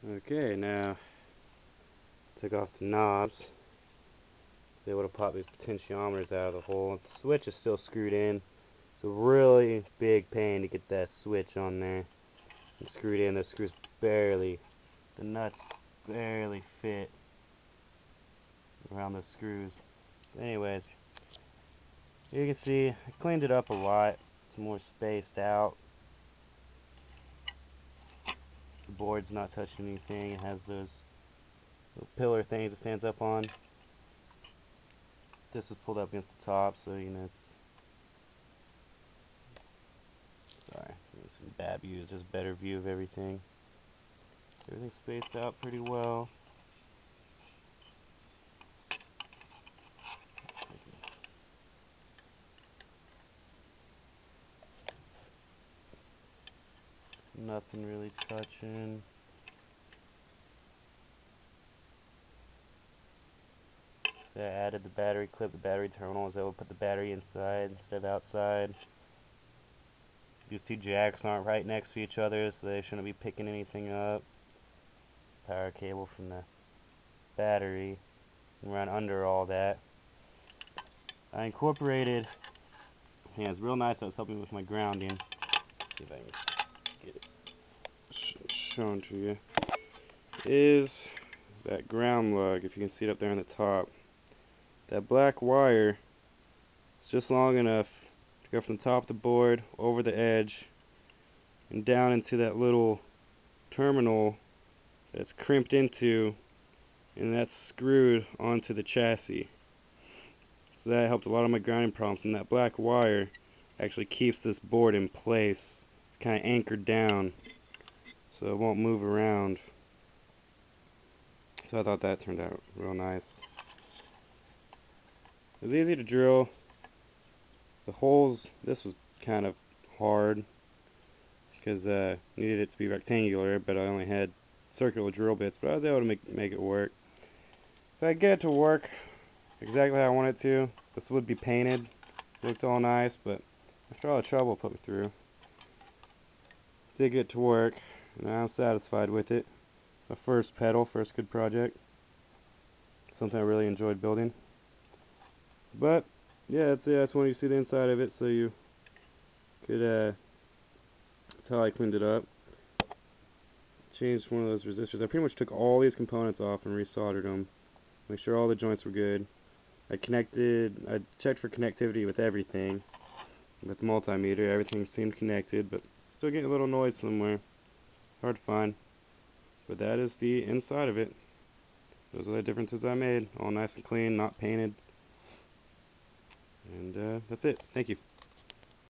Okay, now took off the knobs. Was able to pop these potentiometers out of the hole. The switch is still screwed in. It's a really big pain to get that switch on there. It's screwed in. The screws barely, the nuts barely fit around the screws. Anyways, you can see I cleaned it up a lot. It's more spaced out. The board's not touching anything. It has those little pillar things it stands up on. This is pulled up against the top, so you know it's. Sorry, there's some bad views. There's a better view of everything. Everything's spaced out pretty well. Nothing really touching. So I added the battery clip, the battery terminal, was able to put the battery inside instead of outside. These two jacks aren't right next to each other, so they shouldn't be picking anything up. Power cable from the battery and run under all that. I incorporated, yeah, it's real nice. I was helping with my grounding. Let's see if I can get it shown to you. Is that ground lug, if you can see it up there on the top. That black wire is just long enough to go from the top of the board over the edge and down into that little terminal that's crimped into, and that's screwed onto the chassis. So that helped a lot of my grounding problems, and that black wire actually keeps this board in place. It's kind of anchored down so it won't move around. So I thought that turned out real nice. It was easy to drill. The holes, this was kind of hard because I needed it to be rectangular, but I only had circular drill bits, but I was able to make it work. If I get it to work exactly how I want it to, this would be painted. It looked all nice, but after all the trouble it put me through, did get it to work, and I'm satisfied with it. My first pedal, first good project. Something I really enjoyed building. But yeah, that's it. I just wanted you to see the inside of it so you could tell I cleaned it up. Changed one of those resistors. I pretty much took all these components off and resoldered them. Make sure all the joints were good. I checked for connectivity with everything. With the multimeter, everything seemed connected, but still getting a little noise somewhere. Hard to find. But that is the inside of it. Those are the differences I made. All nice and clean, not painted. And that's it. Thank you.